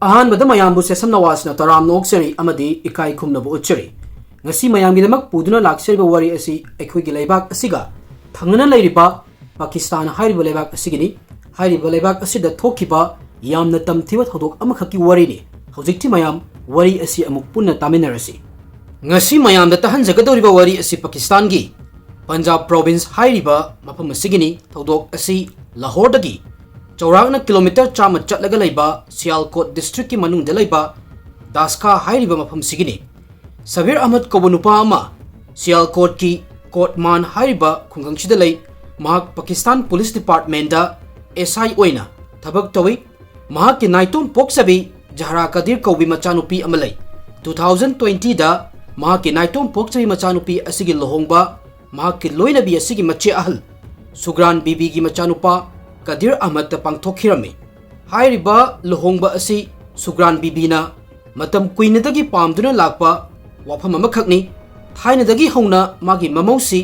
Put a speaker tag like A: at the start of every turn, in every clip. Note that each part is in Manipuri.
A: अहानबद मयामबु सेसम नवासना तराम नोक्सरी अमदी इकाई खुमनबु उच्चरी ngasi mayamgidamak puduna lakseriba wari asi aikhoigi leibak asiga thangna leiriba Pakistan hairiba leibak asigini hairiba leibak asida thokiba yamna tamthiba thodok amakhaki wari ni hojikti mayam wari asi amuk punna taminarasi ngasi mayamda tahanjagadoriba wari asi Pakistan gi Punjab province hairiba mafam asigini thodok asi Lahore dagi Chaurakna kilometer chama chatlaga leiba Sialkot district ki manungda leiba Daska hairiba mafam sigini Sabir Ahmad Kobunupa ama Sialkot ki Kotman hairiba khungangchida lei mahak Pakistan Police Department da SI oina thabak tawi mahak ki naitum poksabi Jahra Kadir Kobi machanupi amalai 2020 da mahak ki naitum poksabi machanupi asigi lohongba mahak ki loina bi asigi mache ahal Sugran Bibi gi machanupa Kadir Ahmad ta pangthokhirami hairiba lohongba asi Sugran Bibi na matam kuinadagi pamduna lakpa wafam amakhakni thainadagi hauna magi mamausi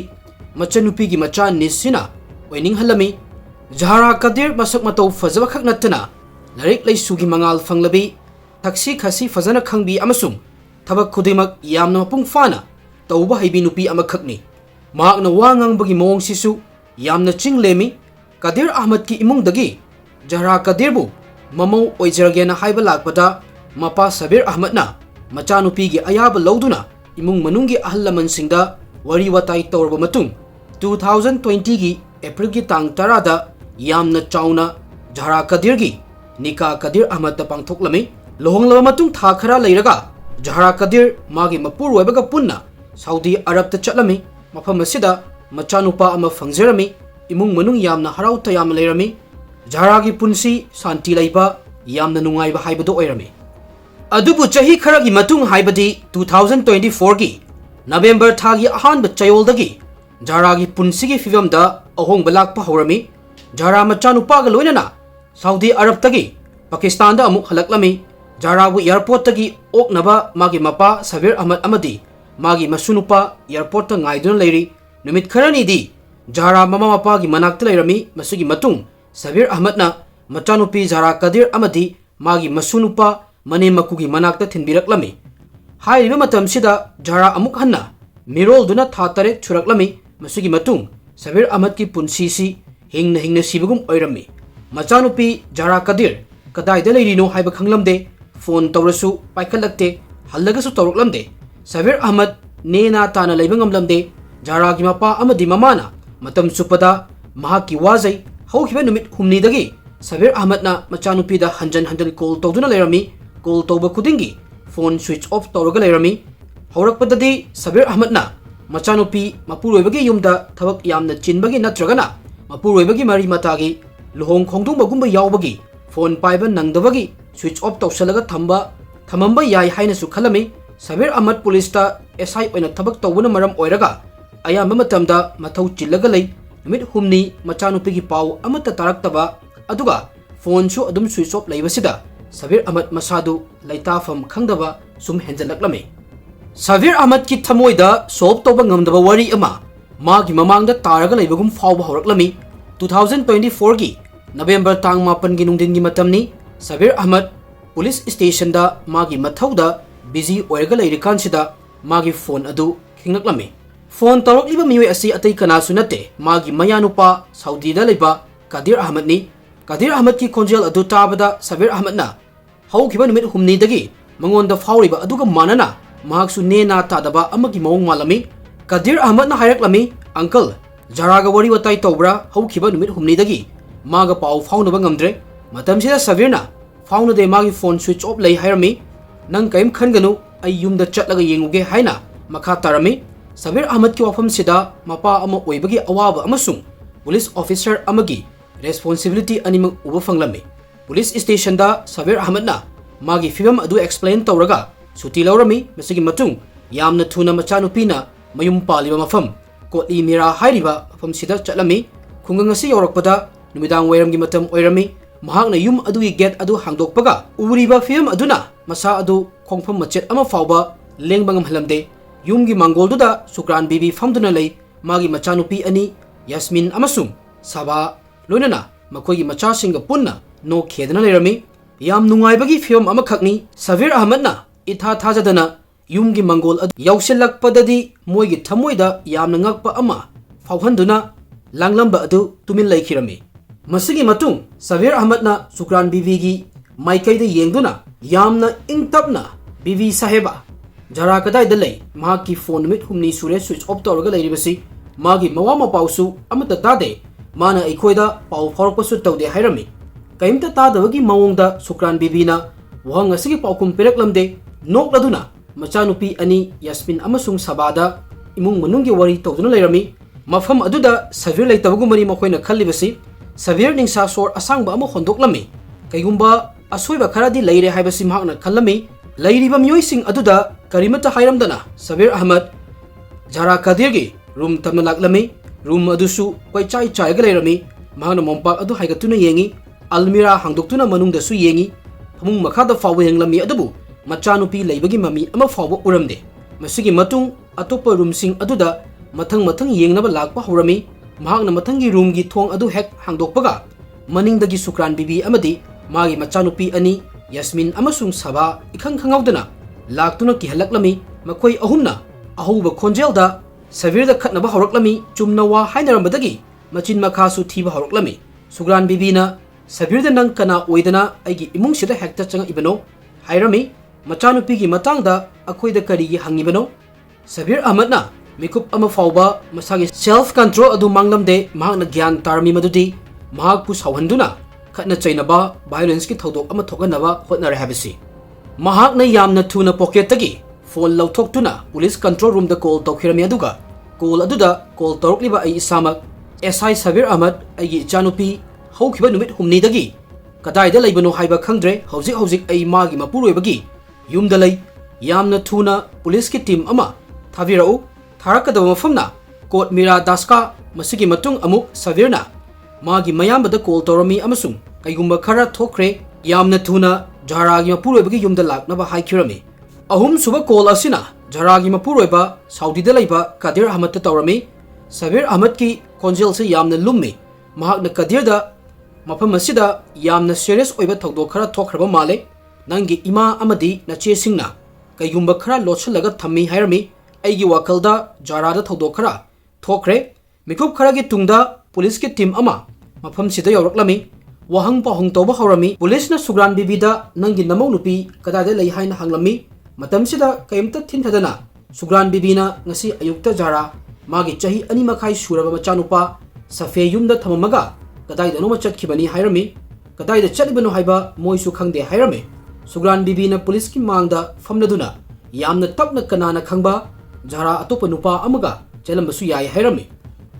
A: machanupi gi macha nisina oining halami Jahra Kadir masak matau fazaba khaknatana larik laisugi mangal fanglabi taksi khasi fazana khangbi amasung thabak khudimak yamna mapung fana tauba haibi nupi amakhakni mahakna wangang bagi mawong sisu yamna chinglemi Kadir Ahmad ki imung dagi Jahra Kadir bu mamau oijragena haiba lakpada mapa Sabir Ahmad na machanupi gi ayaba lawduna imung manunggi ahallaman singda wari watai tawrba matung 2020 gi April gi tang 10 da yamna chauna Jahra Kadir gi Nika Kadir Ahmad ta pangthoklami lohonglaba matung tha khara leiraga Jahra Kadir magi mapur waibaga punna Saudi Arab ta chatlami mafam asida machanupa ama fangjerami imung manung yamna harau tayam leirami Jahra gi punsi santi leiba yamna nungaiba haibado oirami Adubu chahi kharagi matung haibadi 2024 gi November thagi ahanba chayoldagi Jahra gi punsigi fivam da ahongba lakpa horami Jahra machanupa ga loinana Saudi Arab tagi Pakistan da amuk halaklami Jahra bu airport tagi oknaba magi mapa Sabir Ahmad amadi magi masunupa airport ta ngaiduna leiri numit kharani di Jahra mama mapa gi manakta leirami masugi matung Sabir Ahmad na machanupi Jahra Kadir amadi magi masunupa mane makugi manakta thinbiraklami hairiba matam sida Jahra amuk hanna mirol duna tha tare churaklami masugi matung Sabir Ahmad ki punsi si hingna sibugum oirami machanupi Jahra Kadir kadai da leirino haiba khanglamde phone tawrasu paikalakte hallagasu tawraklamde Sabir Ahmad nena tana leiba ngamlamde Jahra gi mapa amadi mamana matam supada mahaki wazai haukiba numit humni dagi Sabir Ahmad na machanupi da hanjan call tawduna leirami call tawba kudingi phone switch off tawraga leirami haurakpadadi Sabir Ahmad na machanupi mapuroibagi yumda thabak yamna chinbagi natragana mapuroibagi mari matagi lohong khongdung bagumba yawbagi phone paiba nangdabagi switch off tawsalaga thamamba yai haina su khalami Sabir Ahmad police ta SI oina thabak tawbuna maram oiraga ayamba matamda mathau chillaga lei numit humni machanupi gi pau amata taraktaba aduga phone su adum switch off leibasida Sabir Ahmad masadu laitafam khangdaba sum henjalaklami Sabir Ahmad ki thamoida solve tawba ngamdaba wari ama magi mamangda taraga leibagum fawba horaklami 2024 gi November tang 8 gi nungdin gi matamni Sabir Ahmad police station da magi mathauda busy oiraga leirikansida magi phone adu khingaklami phone tawrakliba mioi asi atai kana sunate magi mayanupa Saudi da leiba Kadir Ahmad ni Kadir Ahmad ki konjel adu tabada Sabir Ahmad na haukiba numit humni dagi mangonda fawriba aduga manana mahaksu nena tadaba amagi mawong malami Kadir Ahmad na hairaklami uncle Jahra ga wari watai tawbra haukiba numit humni dagi maga pau fawnaba ngamdre matamsida Sabir na fawnade magi phone switch off lei hairami nang kaim khanganu ay yumda chatlaga yenguge haina makha tarami Sabir Ahmad ki wafam sida mapa ama oibagi awaba amasung police officer amagi responsibility animang uba fanglami police station da Sabir Ahmad na magi fibam adu explain tawraga suti lawrami masigi matung yamna thuna machanupi na mayum paliba mafam kotli mira hairiba mafam sida chatlami khungangasi yorakpada numidang wairamgi matam oirami mahakna yum adu gi gate adu hangdokpaga uriba fibam aduna masa adu khongpham machet ama fawba lengbangam halamde yumgi mangolduda Sugran Bibi famduna lei magi machanupi ani Yasmin amasung Saba loinana makoigi macha singa punna no khedana lerami yam nungaibagi film amakhakni Sabir Ahmad na itha thajadana yumgi mangol adu yausilakpadadi moigi thamoida yamna ngakpa ama fauhanduna langlamba adu tumin laikhirami masigi matung Sabir Ahmad na Sukran Bibi gi maikaida yengduna yamna ingtapna Bibi saheba jara kadai dalai maki phone mit humni sure switch off tawraga lairibasi magi mawama pausu amata tade mana aikoida pau phorokpasu tawde hairami kaimta tadawagi mawongda Sukran Bibi na wahang asigi paukum piraklamde nokladuna machanupi ani Yasmin amasung Sabada imung manunggi wari tawduna lairami mafam aduda Sabir laitawagumani makoina khallibasi Sabir ningsa sor asangba ama hondoklami kaigumba asoiba kharadi laire haibasi mahakna khallami lairiba myoising aduda karimata hairamdana Sabir Ahmad jara kadirgi room tamna laklami room adusu koi chai chai ga lairami mahakna mompak adu haigatuna yengi almira hangdoktuna manungda su yengi phamung makhada fawa henglami adubu machanupi laibagi mami ama fawa uramde masigi matung atopa room sing aduda mathang yengnaba lakpa horami mahakna mathangi room gi thong adu hek hangdokpaga maningdagi Sukran Bibi amadi magi machanupi ani Yasmin amasung Saba ikhang khangawdana laktuna kihalaklami makoi ahumna ahuba khonjelda Sabir da khatnaba horoklami chumna wa hainarambadagi machin makhasu thiba horoklami Sukran Bibi na Sabir da nang kana oidana aigi imung sida hekta changa ibano hairami machanupi gi matangda akoida karigi hangibano Sabir Ahmad na mikup ama fawba masagi self control adu manglamde mahakna gyan tarmi madudi mahakpu sawhanduna khatna chainaba violence ki thodok ama thoganaba hotnare habisi mahakna yamna thuna pocket tagi phone lawthoktuna police control room da call tawkhirami aduga call aduda call tawrokliba ai isamak SI Sabir Ahmad aigi chanupi hawkhiba numit humni dagi kadai da laibano haiba khangdre hojik ai magi mapuroibagi yumda lay yamna thuna police ki team ama thavirau tharakadaba mafamna Kot Mira Daska masigi matung amuk Sabirna magi mayambada call tawrami amasung kaigumba khara thokre yamna thuna jaragi mapuroibagi yumda laknaba haikirami ahum suba call asina jaragi mapuroiba Saudi da laiba Kadir Ahmad ta tawrami Sabir Ahmad ki konjel se yamna lummi mahakna Kadir da mafam asida yamna serious oiba tawdok khara thokhraba male nangi ima amadi nache singna kaigumba khara lotshalaga thammi hairami aigi wakalda jarada tawdok khara thokre mikup khara gi tungda police ki team ama mafam sida yawraklami wahang pahong tawba hawrami police na Sukran Bibi da nangi namau nupi kadada lay haina hanglami matam sida kaimta thinthadana Sukran Bibi na ngasi ayukta jara magi chahi ani makhai suraba machanupa safe yumda thamamaga kadai da no machatkhibani hairami kadai da chalibano haiba moisu khangde hairami Sukran Bibi na police ki mangda famladuna yamna tapna kanana khangba jara atopa nupa amaga chelambasu yai hairami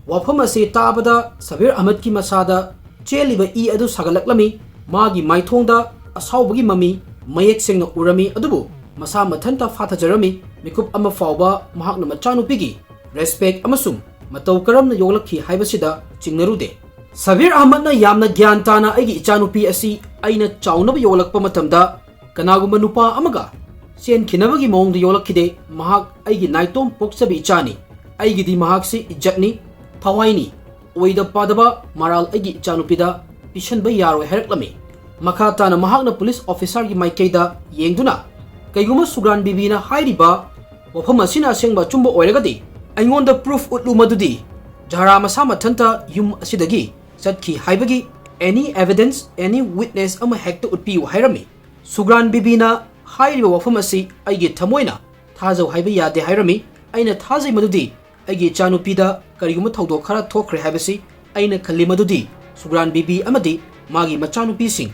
A: wafam ase tabada Sabir Ahmad ki masada cheliba I adu sagalaklami magi maithongda asawbagi mami mayek sengna urami adubu masa mathanta fathajarami mikup ama fawba mahakna machanupigi respect amasung matau karamna yoglakhi haibasida chingnarude Sabir Ahmad na yamna gyan tana aigi ichanupi asi aina chaunaba yoglakpa matamda kanagumba nupa amaga sen khinabagi mawngda yoglakkhide mahak aigi naitom poksabi ichani aigi di mahak si ijatni thawaini oida padaba maral aigi chanupida pishanba yaro heraklami makha tana mahakna police officer gi maikeida yengduna kaiguma Sukran Bibi na hairiba wafam asina sengba chumba oiragadi aingonda proof utlu madudi jara masa mathanta yum asidagi chatki haibagi any evidence any witness ama hekta utpi hairami Sukran Bibi na hairiba wafam asi aigi thamoina thajau haiba yade hairami aina thajai madudi aigi chanupida kariguma tawdok khara thokre haibasi aina khalli madudi Sukran Bibi amadi magi machanupi sing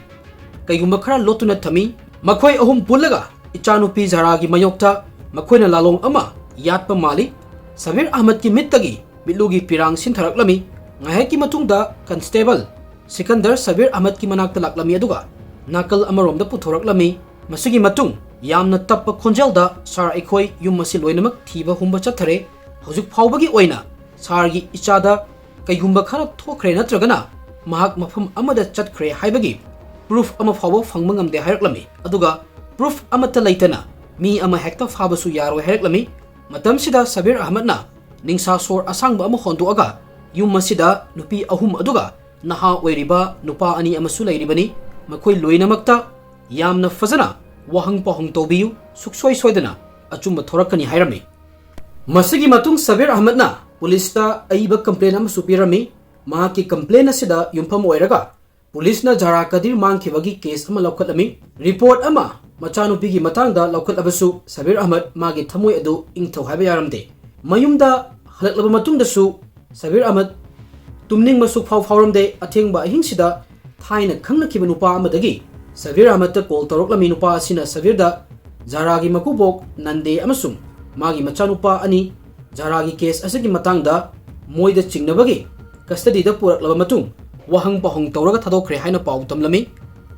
A: kaigumba khara lotuna thami makhoi ahum pullaga ichanupi jaragi mayokta makhoina lalong ama yatpa mali Sabir Ahmad ki mittagi bilugi pirang sintharaklami ngaheki matungda constable Sikandar Sabir Ahmad ki manakta laklami aduga nakal amaromda puthoraklami masigi matung yamna tappa khonjelda sar aikhoi yum masi loinamak thiba humba chathare hojik phawbagi oina sargi ichada kaigumba khara thokre natragana mahak mafam amada chatkhre haibagi proof ama phawba phangma ngamde hairaklami aduga proof amata laitana mi ama hekta phabasu yaro hairaklami matam sida Sabir Ahmad na ningsa sor asangba ama hondoaga yum masida nupi ahum aduga naha oiriba nupa ani amasu lairibani makhoi loinamakta yamna fazana wahang pahang tawbiyu suksoi soidana achumba thorakani hairami masigi matung Sabir Ahmad na police ta aiba complaint am supirami ma ki complaint asida yumpham oiraga police na jara kadir mangkhibagi case ama laukhatami report ama machanupi gi matangda laukhatlabasu Sabir Ahmad magi thamoi adu ingthau haiba yaramde mayumda halaklaba matungda su Sabir Ahmad tumning masuk fauramde athengba ahingsida thaina khangnakiba nupa amadagi Sabir Ahmad ta call toroklami nupa asina Sabir da jaragi makubok nande amasung magi machanupa ani jaragi case asigi matangda moida chingnabagi custody da puraklaba matung wahang pahong tawraga thadokre haina pau tamlami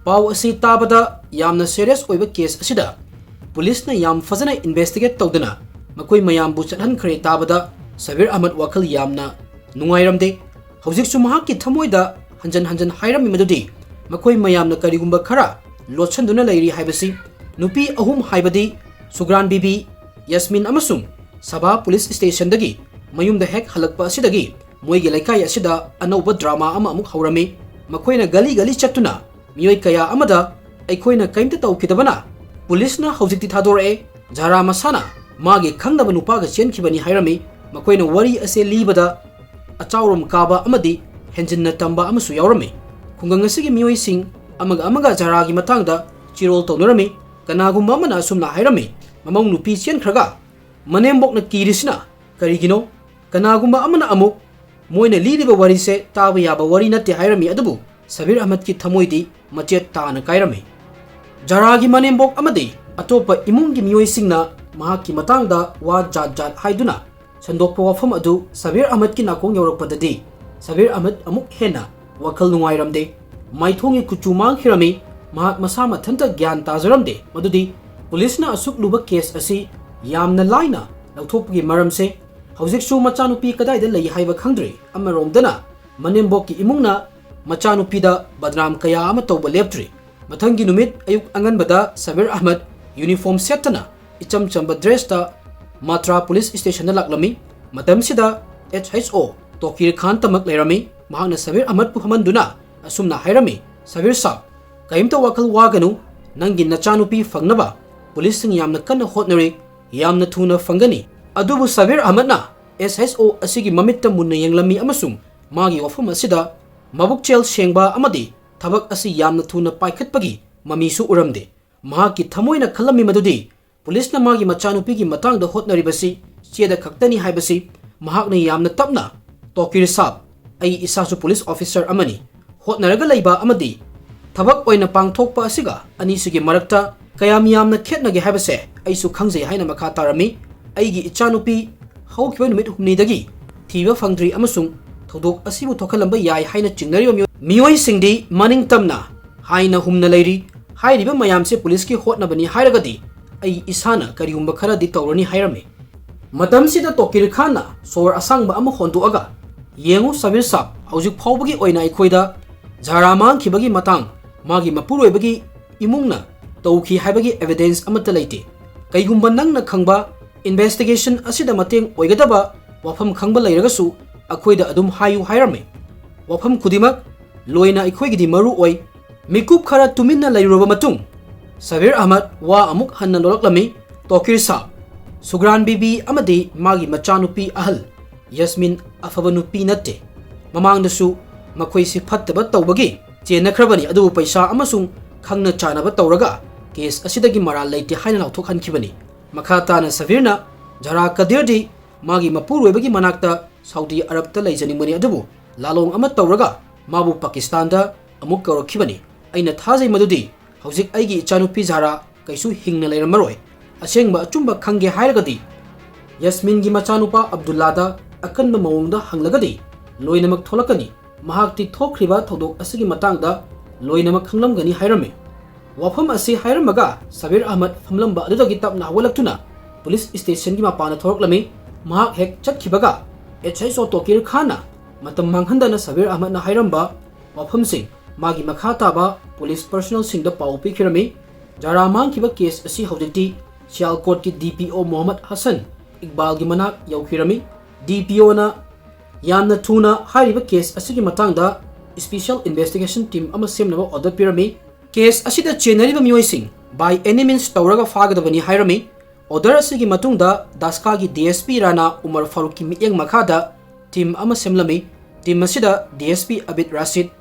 A: pau asi tabada yamna serious oiba case asida police na yam fazana investigate tawdana makoi mayam bu chathan khre tabada Sabir Ahmad wakal yamna nungairamde hojik su mahakki thamoida hanjan hairami madudi makoi mayamna karigumba khara lotchanduna lairi haibasi nupi ahum haibadi Sugran Bibi Yasmin amasung Sabha police station dagi mayumda hek halakpa asidagi moigi laikai asida anauba drama ama amuk haurami makoina gali chatuna miyoi kaya amada aikoina kaimta tawkidabana police na hojikti thadore jara masana magi khangdaba nupaga chenkhibani hairami makoina wari ase libada achaurum kaba amadi henjinna tamba amasu yaurami khungang asigi miyoi sing amaga jaragi matangda chirol tawnorami kanagumba amana asumna hairami mamang nupi chenkhraga Manembok na kirisna karigino kanagumba amana amuk moina lidiba wari se taba yaba wari natte hairami adubu Sabir Ahmad ki thamoidi machet taana kairami jaragi Manembok amadi atopa imungi miyoi singna mahaki matangda wa jat haiduna sandokpa wafam adu Sabir Ahmad ki nakong yaurakpadadi Sabir Ahmad amuk hena wakal nungairamde maithongi kuchumang hirami mahak masama thanta gyan tazaramde madudi police na asuk luba case asi yamna laina lauthopgi maramse hojiksu machanupi kadaida lei haiba khangdre amaromdana Manembok ki imungna machanupi da badram kaya ama tawba leptri mathangi numit ayuk anganbada Sabir Ahmad uniform setana icham chamba dress ta Matra police station na laklami matamsida HSO Tokir Khan tamak lerami mahakna Sabir Ahmad pu hamanduna asumna hairami Sabir sab kaimta wakal waganu nangin nachanupi fangnaba police sing yamna kanna hotnari yamna thuna fangani adubu Sabir Ahmad na SSO asigi mamitta munna yenglami amasung magi wafam asida mabukchel shengba amadi thabak asi yamna thuna paikhatpagi mamisu uramde mahaki thamoina khalami madudi police na magi machanupi gi matangda hotnaribasi cheda khaktani haibasi mahakna yamna tapna tokir sab ai isasu police officer amani hotnaraga leiba amadi thabak oina pangthokpa asiga anisigi marakta kayam yamna khetnage haibase aisu khangjai haina makha tarami aigi ichanupi haukiba numit humnidagi thiba fangdri amasung thodok asibu thokhalamba yai haina chingnari miyoi singdi maning tamna haina humna leiri hairiba mayamse police ki hotnabani hairagadi ai isana kariyumba khara di tawrani hairame matamsida Tokir Khanna sor asangba ama hontu aga yengu Sabir sab hojik phawbagi oina ikhoida jaramang khibagi matang magi mapuroibagi imungna tawki haibagi evidence amata leite kaigumba nangna khangba investigation asida mateng oigadaba wafam khangba leiragasu akhoida adum hayu hairame wafam kudimak loina ikhoigidi maru oi mikup khara tuminna leiruba matung Sabir Ahmad wa amuk hanna lolaklami Tokir sab Sugran Bibi amadi magi machanupi ahal Yasmin afabanupi natte mamangdasu makhoi si phattaba tawbagi chenakhrabani adu paisa amasung khangna chanaba tawraga case asidagi maral leite haina lauthokhankibani makhata na Sabirna jara kadirdi magi mapuroibagi manakta Saudi Arab ta leijaningmani adubu lalong ama tawraga mabu Pakistan da amuk kawrakhibani aina thajai madudi hojik aigi ichanupi jara kaisu hingna leiramaroi asengba achumba khange hairagadi Yasmin gi machanupa Abdullah da akanba mawongda hanglagadi loinamak tholakani mahakti thokriba thodok asigi matangda loinamak khanglamgani hairame wafam asi hairamaga Sabir Ahmad famlamba adudagi tapna hawalaktuna police station gi mapana thoroklami mahak hek chatkhibaga HSO Tokir Khanna matam manghandana Sabir Ahmad na hairamba wafam sing magi makhata ba police personnel singda pau pikhirami jaramang kiba case asi hojikti Sialkot ki DPO Muhammad Hassan Iqbal gi manak yaukhirami DPO na yamna thuna hairiba case asigi matangda special investigation team ama semnaba order pirami Case asida chenariba mioising by any means tawraga fagadabani hairami order asigi matungda Daska gi DSP Rana Umar Faruqi miyeng makada team ama semlami team asida DSP Abid Rashid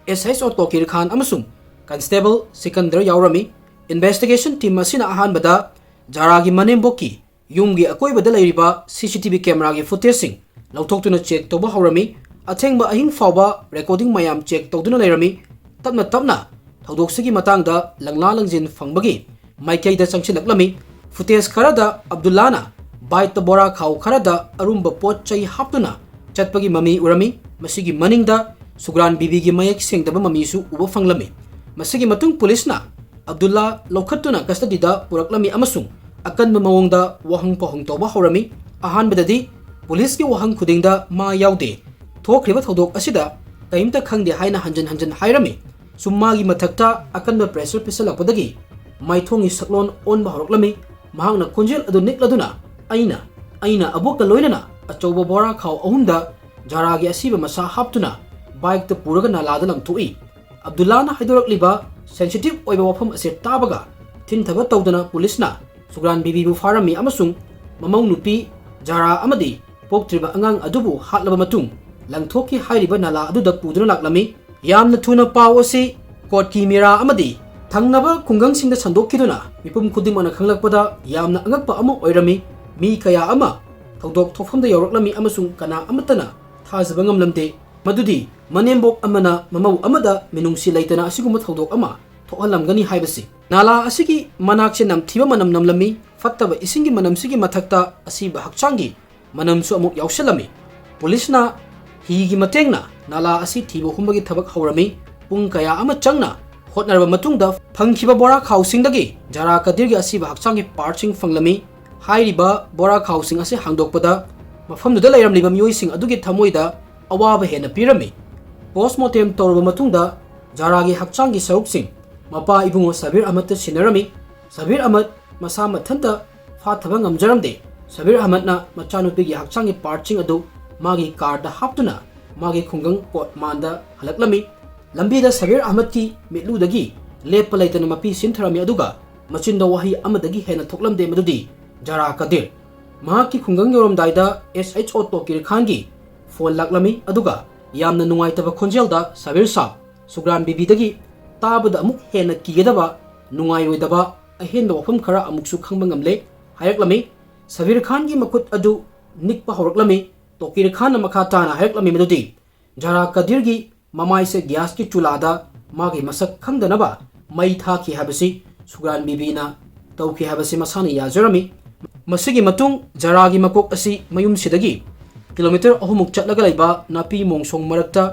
A: SHO Tokir Khan amasung Constable Sikandar yaurami investigation team asina ahanbada Jaragi Manembok Yumgi akoibada leiriba CCTV camera gi footage sing lautoktuna check toba haurami athengba ahing fawba recording mayam check toduna leirami tapna thaudoksigi matangda langla langjin fangbagi maikei changchilaklami footage kharada Abdullana bite bora khau kharada arumba pot chai haptuna chatpagi mami urami masigi maningda Sugran Bibi gi mayek sengdaba mami su uba fanglami masigi matung police na Abdullah lokhatuna custody da puraklami amasung akan mawongda wahang pohong toba haurami ahanbadadi police gi wahang khudingda ma yaude thokriba thodok asida kaimta khangde haina hanjan hairami summagi mathakta akan pressure pisalakpadagi maithongi saklon on ba horoklami mahangna konjel adu nikladuna aina aboka loinana achoba bora khau ahunda jaragi asiba masa haptuna bike ta puraga nalada langthui Abdullah na haidorakliba sensitive oiba wafam ase tabaga thinthaba tawdana police na Sugran Bibi bu farami amasung mamang nupi jara amadi poktriba angang adubu hatlaba matung langthoki hairiba nala aduda puduna laklami yamna thuna paw ase court ki mira amadi thangnaba kungang singda sandokiduna mipum khudimana khanglakpada yamna angakpa ama oirami mi kaya ama thodok thofamda yawraklami amasung kana amatana thajaba ngamlamde madudi Manembok amana mamau amada minungsi laitana asiguma thodok ama thohalamgani haibasi nala asigi manakse namthiba manam namlami fattaba isingi manamsigi mathakta asiba hakchangi manamsu amuk yawshalami police na higi matengna nala asi thibo humbagi thabak haurami pung kaya ama changna hotnarba matungda phangkhiba bora khawsingdagi jara kadirgi asiba hakchangi partsing fanglami hairiba bora khawsing ase hangdokpada mafamduda lairamliba mioising adugi thamoida awaba hena pirami postmortem torba matungda jaragi hakchangi saruksing mapa ibungo Sabir Ahmad sinarami Sabir Ahmad masa mathanta fathaba ngamjaramde Sabir Ahmad na machanupigi hakchangi parching adu magi car da haptuna magi khungang pot manda halaklami lambida Sabir Ahmad ki mitludagi lepa laitana mapi sintharami aduga machinda wahi amadagi hena thoklamde madudi jara kadir mahaki khungang yoramdaida SHO Tokir Khan gi phone laklami aduga yamna nungaitaba khonjelda Sabir Sab Sugran Bibi dagi tabada amuk hena kigedaba nungayoidaba ahenba wafam khara amuksu khangba ngamle hayaklami Sabir Khan gi makut adu nikpa horaklami Tokir Khan na makata na hayaklami madudi jara kadir gi mamai se gas ki chulada magi masak khangdanaba mai tha ki habasi Sugran Bibi na tawki habasi masani yajarami masigi matung jara gi makok asi mayum sidagi kilometer ahumuk chatlaga laiba napi mongsong marakta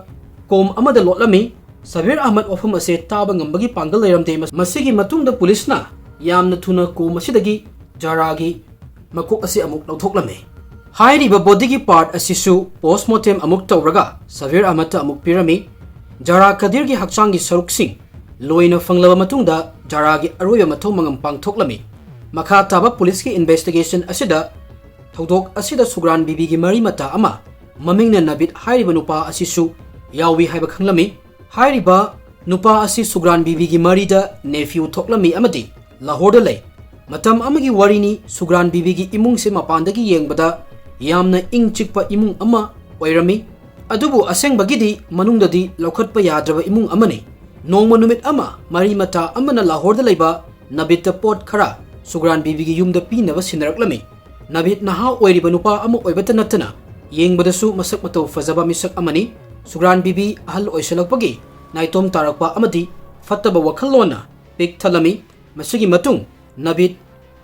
A: kom amada lotlami Sabir Ahmad wafam ase taba ngambagi pangal lairamde masigi matungda police na yamna thuna ko masidagi jaragi makok ase amuk lauthoklamai hairiba body gi part asisu postmortem amuk tawraga Sabir Ahmad ta amuk pirami jara kadir gi hakchangi saruksing loina fanglaba matungda jaragi aroya mathong mangam pangthoklami makha taba police ki investigation asida thodok asida Sugran Bibi gi mari mata ama mamingna Nabit hairiba nupa asisu yawi haiba khanglami hairiba nupa asi Sugran Bibi gi marida nephew thoklami amadi Lahore lay matam amagi warini Sugran Bibi gi imung se mapandagi yengbada yamna ingchikpa imung ama oirami adubu asengbagidi manungdadi lokhatpa yadraba imung amani nongma numit ama mari mata amana Lahore layba Nabit pot khara Sugran Bibi gi yumda pinaba sinaraklami Nabit naha oiriba nupa ama oibata natana yengbadasu masak matau fazaba misak amani Sugran Bibi ahal oisalakpagi naitom tarakpa amadi fattaba wakhallona pik thalami masigi matung Nabit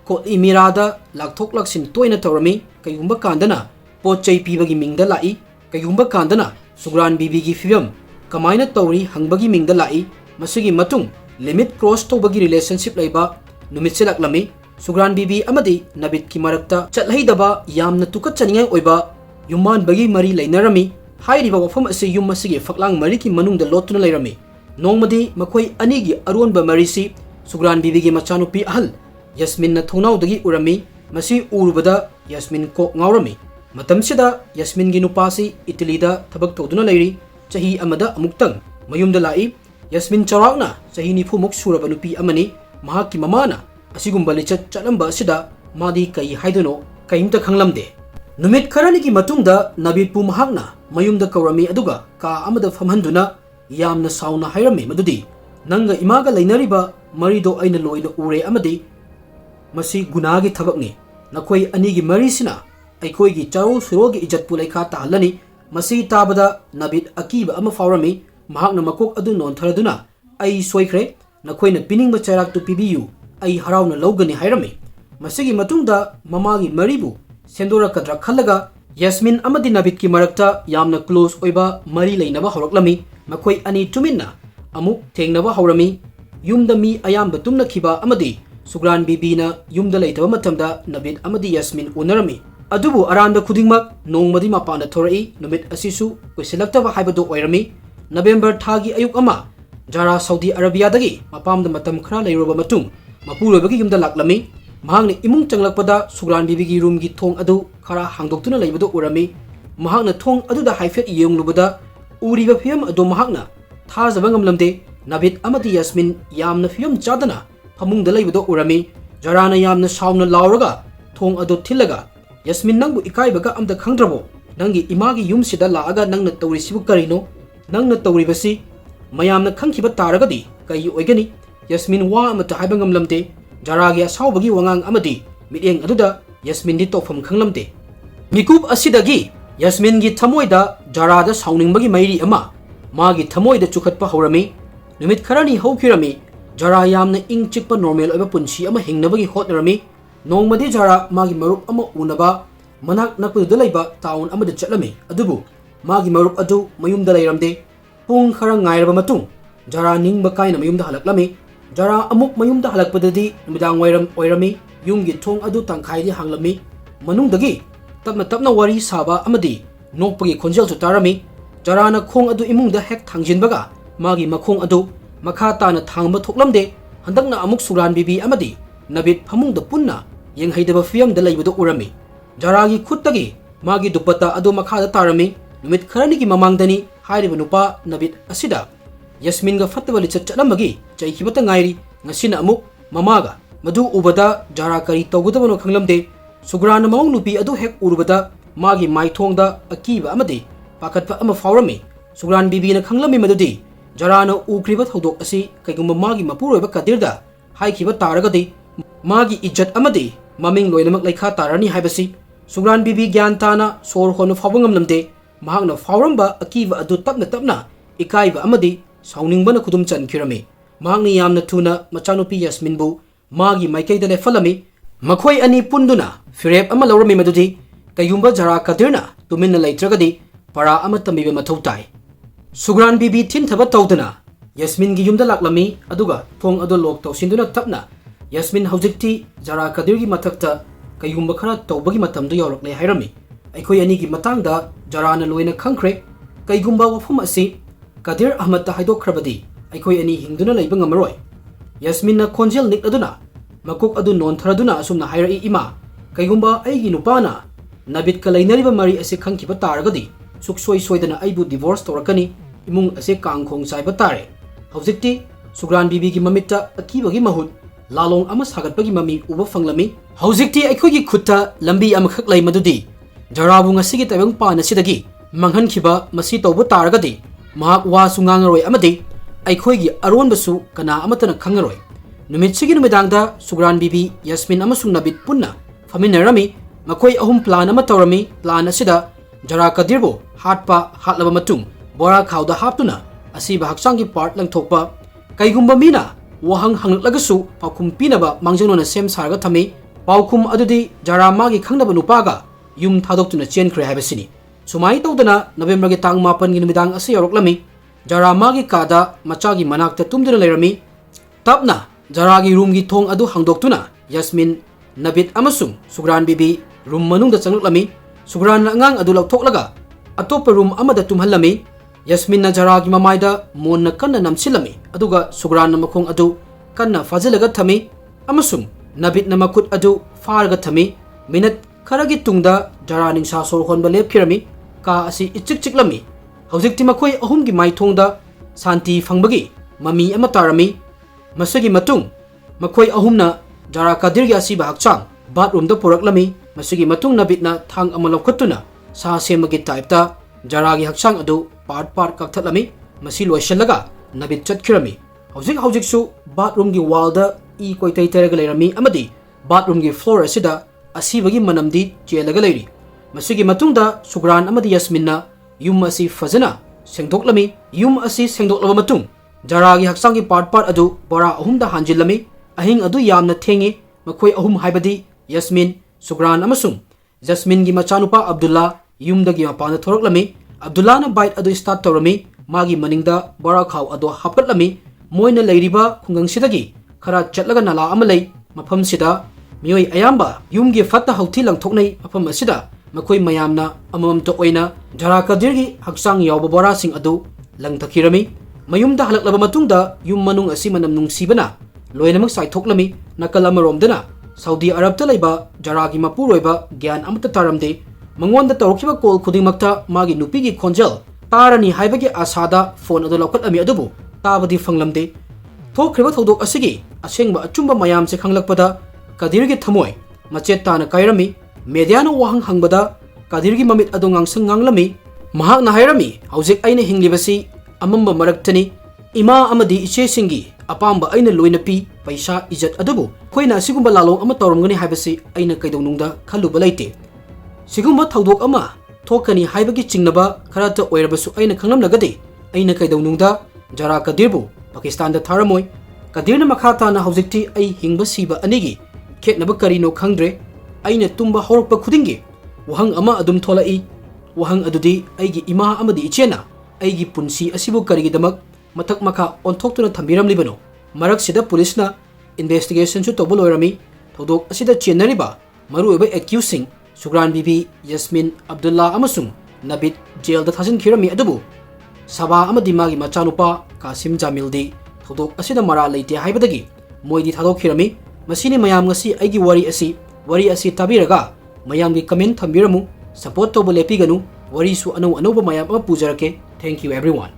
A: ko imirada lakthok laksin toina tawrami kayumba kandana pochai pibagi mingda lai kayumba kandana Sugran Bibi gi fibam kamaina tawri hangbagi mingda lai masigi matung limit cross tawbagi relationship laiba numit selaklami Sugran Bibi amadi Nabit ki marakta chatlaidaba yamna tukat chaningai oiba yuman bagi mari lainarami hairiba wafam ase yum asigi faklang mari ki manungda lotuna lairami nongmadi makhoi anigi aronba marisi Sugran Bibi gi machanupi ahal Yasmin na thonaudagi urami masi urubada Yasmin ko ngawrami matamsida Yasmin gi nupasi Italy da thabak toduna lairi chahi amada amuktang mayumda lai Yasmin charakna sahi nifumuk suraba nupi amani mahakki mamana asigumba lichat chalamba asida madi kai haiduno kaimta khanglamde. Numit kharanigi matungda Nabitpu mahakna mayumda kaurami aduga ka amada famhanduna yamna sauna hairami madudi nanga imaga lainariba marido aina loina ure amadi masi gunagi thabakni nakoi anigi marisina aikoigi charo surogi ijatpu leikha tahalani masi tabada Nabit akiba ama faurami mahakna makok adu nontharaduna ai soikre nakoina piningba chairak tu pibiyu ai harauna logani hairami masigi matungda mamagi maribu sendora kadra khallaga Yasmin amadi Nabit ki marakta yamna close oiba mari leinaba horoklami makoi ani tuminna amuk thengnaba haurami yumda mi ayamba tumna khiba amadi Sugran bibina yumda leitaba matamda Nabit amadi Yasmin unarami adubu aranda khudingmak nongmadi mapana thorai numit asisu koisilaktaba haibado oirami November thagi ayuk ama Jara Saudi Arabia dagi mapamda matam khara leiroba matung mapurobagi yumda laklami mahakna imung changlakpada Sugran bibigi room gi thong adu khara hangdoktuna leibado urami mahakna thong aduda haifet yenglubada uriba phiyam adu mahakna thajaba ngamlamde Nabit amadi Yasmin yamna phiyam chadana phamungda leibado urami Jarana yamna sauna lauraga thong adu thillaga Yasmin nangbu ikaibaga amda khangdrabo nangi imagi yumsida laaga nangna tawrisibu karino nangna tawribasi mayamna khangkiba taragadi kai oigani Yasmin wa amata haiba ngamlamde Jaragi asawbagi wangang amadi miteng aduda Yasmin di tofam khanglamde mikub asidagi Yasmin gi thamoida Jarada sauningbagi mairi ama magi thamoida chukhatpa haurami numit kharani hokirami Jara yamna ing chikpa normal oiba punsi ama hingnabagi hotnarami nongmadi Jara magi marup ama unaba manak nakpuda laiba town amada chatlami adubu magi marup adu mayumda lairamde pung khara ngairaba matung Jara ningba kaina mayumda halaklami Jara amuk mayumda halakpadadi numidang wairam oirami yumgi thong adu tangkhaidi hanglami manungdagi tapna wari saba amadi nokpagi khonjel chu tarami Jarana khong adu imungda hek thangjinbaga magi makhong adu makha tana thangba thoklamde handakna amuk Sugran bibi amadi Nabit phamungda punna yenghaidaba fiamda leibado urami Jaragi khuttagi magi dupata adu makha da tarami numit kharanigi mamangdani hairiba nupa Nabit asida Yasmin ga fatwa lichat chalamagi chaikibata ngairi ngasina amuk mamaga madu ubada Jara kari tawgudabano khanglamde Sugran maung nupi adu hek urubada magi maithongda akiba amadi pakatpa ama faurami Sugran bibi na khanglami madudi Jarana ukriba thodok asi kaigumba magi mapuroiba kadirda haikiba taragadi magi ijat amadi maming loinamak leikha tarani haibasi Sugran bibi gyan tana sor hono fawangam mahakna fauramba akiba adu tapna ikaiba amadi sauningbana khudum chankirami mahakni yamna thuna machanupi Yasmin bu magi maikaida lefalami makhoi ani punduna firep ama laurami madudi kaigumba Jara kadirna tuminna leitragadi para ama tamiba mathautai Sugran bibi thin thaba tawdana Yasmin gi yumda laklami aduga thong adu lok tawsinduna tapna Yasmin haujikti Jara kadirgi mathakta kaigumba khara tawbagi matamdu yawrakle hairami aikoi ani gi matangda Jarana loina khangkhre kaigumba wafum asi Kadir Ahmad ta haidokrabadi aikoi ani hingduna leiba ngamaroi Yasmin na khonjel nik aduna makuk adu nontharaduna asumna hairai ima kaigumba aigi nupana Nabit ka lainariba mari ase khangkiba taragadi suksoi soidana aibu divorce torakani imung ase kangkhong saiba tare haujikti Sugran bibi gi mamitta akibagi mahut lalong ama sagatpagi mami uba fanglami haujikti aikhogi khutta lambi amakhak lai madudi Jarabu ngasigi tabang pana sidagi manghankhiba masi tawba taragadi mahak wa sungangaroi amadi aikhoigi aronbasu kana amatana khangaroi numitsigi numidangda Sugran bibi Yasmin amasung Nabit punna faminarami makoi ahum plan ama tawrami plan asida Jara kadirbo hatpa hatlaba matung bora khawda haptuna asiba haksangi part langthokpa kaigumba mina wahang hanglagasu paukum pinaba mangjangona sem sarga thami paukum adudi Jara magi khangnaba nupaga yum thadoktuna chenkre habasini sumai tawdana November gi tang 8 gi numidang ase yoroklami Jara magi kada machagi manakta tumduna leirami tapna Jara gi room gi thong adu hangdoktuna Yasmin Nabit amasung Sugran bibi room manungda changlami Sugran na ngang adu lauthoklaga atopa room amada tumhallami Yasmin na Jara gi mamaida mon na kanna namsilami aduga Sugran na makhong adu kanna fajilaga thami amasung Nabit na makut adu farga thami minute kharagi tungda Jara ningsa sor honba lepkhirami ka asi ichik chiklami haujikti makhoi ahum gi maithongda santi fangbagi mami ama tarami masagi matung makhoi ahumna jara kadirgi asiba hakchang bathroom da puraklami masagi matung nabitna thang ama lokhatuna sa semagi type ta jaragi hakchang adu part kakthatlami masi loishallaga nabit chatkirami hojik su bathroom gi wall da I koi tai teraga leirami amadi bathroom gi floor asida asibagi manamdi chelaga leiri masigi matungda sugran amadi yasminna yum asi fazana sengdoklami yum asi sengdoklaba matung jaragi haksangi part adu bora ahumda hanjilami ahing adu yamna thengi makhoi ahum haibadi yasmin sugran amasung jasmin gi machanupa abdullah yumdagi mapana thoroklami abdullah na bite adu start tawrami magi maningda bora khaw adu hapkatlami moina leiriba khungang khara chatlaga nala amalai mafam sida mioi ayamba yumgi fatta hauthi langthoknai mafam asida makoi mayamna amam to oina jara kadirgi haksang yawba bora sing adu langthakirami mayumda halaklaba matungda yum manung asi manam nungsibana loinamak saithoklami nakalamromdana saudi arab ta laiba jaragi mapuroiba gyan amata taramde mangonda tawkiba kol khudingmakta magi nupigi khonjal tarani haibagi asada phone adu lokhatlami adubu tabadi fanglamde thokriba thodok asigi asengba achumba mayam se khanglakpada kadirgi thamoi machet tana kairami mediano wahang hangbada kadirgi mamit adu ngangsang nganglami mahak na hairami haujik aina hinglibasi amamba maraktani ima amadi iche singi apamba aina loina pi paisa ijat adubu khoina asigumba lalong ama tawramgani haibasi aina kaidonungda khaluba laite sigumba thodok ama thokani haibagi chingnaba kharata oirabasu aina khanglamnagade aina kaidonungda jara kadirbu Pakistan da tharamoi kadirna makhata na haujikti ai hingba siba anigi khetnaba karino khangdre aina tumba horokpa khudingi wahang ama adum tholai wahang adudi aigi ima amadi ichena aigi punsi asibu karigi damak mathak makha onthoktura thambiram libano marak sida police investigation su tobul oirami thodok asida chenariba maru eba accusing sugran bibi yasmin abdullah amasung nabit jail da thajin khirami adubu Saba amadi magi machanupa Kasim Jamildi thodok asida mara leite haibadagi moidi thadokirami masini mayam ngasi aigi wari asi tabiraga mayam gi comment thambiramu support tobo lepiganu wari su anau anauba mayam ama pujarake thank you everyone